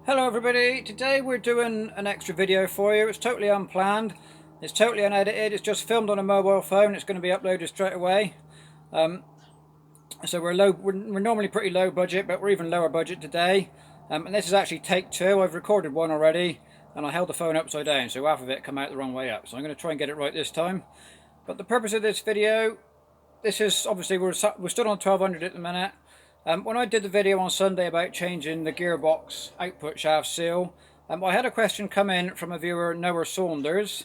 Hello everybody, today we're doing an extra video for you. It's totally unplanned, it's totally unedited, it's just filmed on a mobile phone. It's going to be uploaded straight away. So we're normally pretty low budget, but we're even lower budget today. And this is actually take two. I've recorded one already and I held the phone upside down, so half of it come out the wrong way up. So I'm going to try and get it right this time. But the purpose of this video, this is obviously we're still on 1200 at the minute. When I did the video on Sunday about changing the gearbox output shaft seal, I had a question come in from a viewer, Noah Saunders.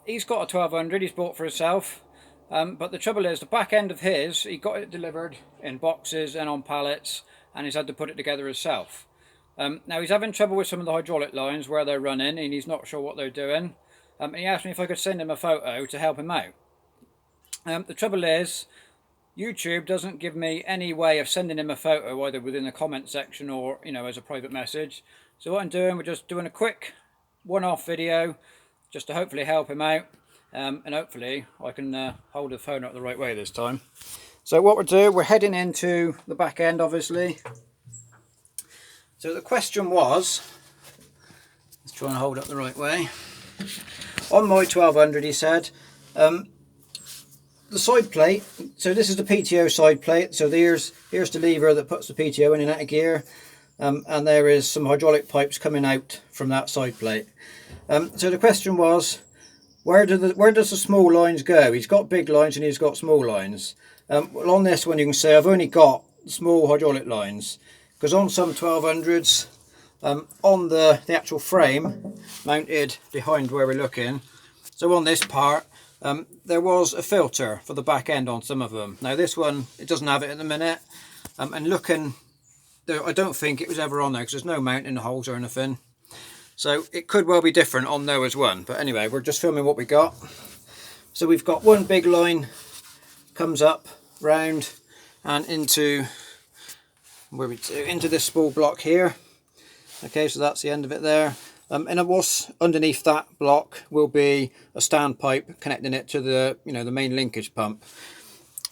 He's got a 1200 he's bought for himself, but the trouble is the back end of his, he got it delivered in boxes and on pallets, and he's had to put it together himself. Now he's having trouble with some of the hydraulic lines where they're running, and he's not sure what they're doing. And he asked me if I could send him a photo to help him out. The trouble is, YouTube doesn't give me any way of sending him a photo either within the comment section or, as a private message. So what I'm doing, we're just doing a quick one-off video just to hopefully help him out. And hopefully I can hold the phone up the right way this time. So what we're doing, we're heading into the back end obviously. So the question was, let's try and hold up the right way. On my 1200 he said, the side plate, so this is the PTO side plate, so here's the lever that puts the PTO in and out of gear, and there is some hydraulic pipes coming out from that side plate. So the question was, where does the small lines go? He's got big lines and he's got small lines. Well, on this one you can see I've only got small hydraulic lines, because on some 1200s, on the actual frame mounted behind where we're looking, so on this part, there was a filter for the back end on some of them. Now this one, it doesn't have it at the minute, and looking, I don't think it was ever on there because there's no mounting holes or anything. So it could well be different on Noah's one, but anyway, we're just filming what we got. So we've got one big line comes up round and into this small block here. Okay, so that's the end of it there. And what's underneath that block will be a standpipe connecting it to the the main linkage pump.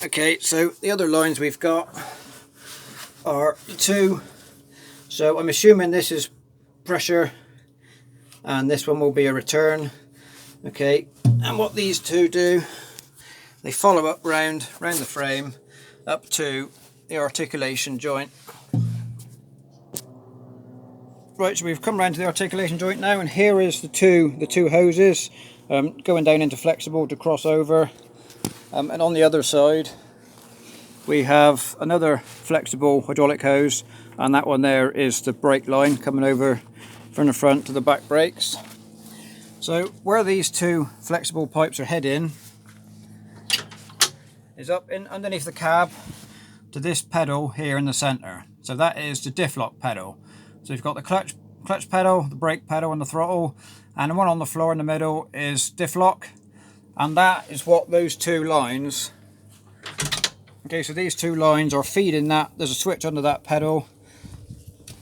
Okay, so the other lines we've got are two. So I'm assuming this is pressure and this one will be a return. Okay, and what these two do, they follow up round the frame up to the articulation joint. Right, so we've come round to the articulation joint now, and here is the two hoses going down into flexible to cross over, and on the other side we have another flexible hydraulic hose, and that one there is the brake line coming over from the front to the back brakes. So where these two flexible pipes are heading is up in underneath the cab to this pedal here in the centre. So that is the diff lock pedal. So you've got the clutch pedal, the brake pedal and the throttle, and the one on the floor in the middle is diff lock, and that is what those two lines, okay, so these two lines are feeding that. There's a switch under that pedal,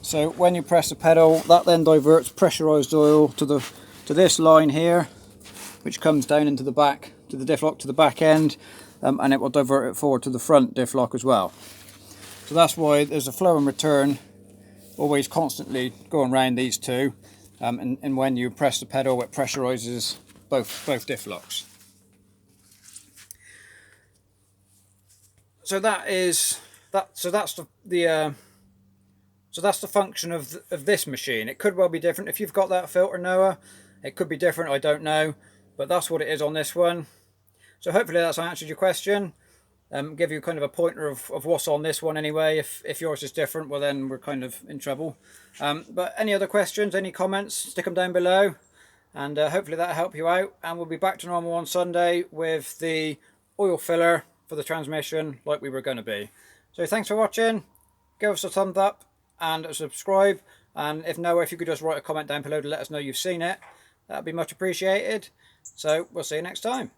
so when you press the pedal that then diverts pressurized oil to this line here, which comes down into the back to the diff lock to the back end, and it will divert it forward to the front diff lock as well. So that's why there's a flow and return always constantly going around these two, and when you press the pedal it pressurizes both diff locks. So that's the function of this machine. It could well be different if you've got that filter, Noah. It could be different, I don't know, but that's what it is on this one. So hopefully that's answered your question. Give you kind of a pointer of what's on this one anyway. If yours is different, well then we're kind of in trouble. But any other questions, any comments, stick them down below, and hopefully that'll help you out, and we'll be back to normal on Sunday with the oil filler for the transmission like we were going to be. So thanks for watching, give us a thumbs up and subscribe, and if you could just write a comment down below to let us know you've seen it, that'd be much appreciated. So we'll see you next time.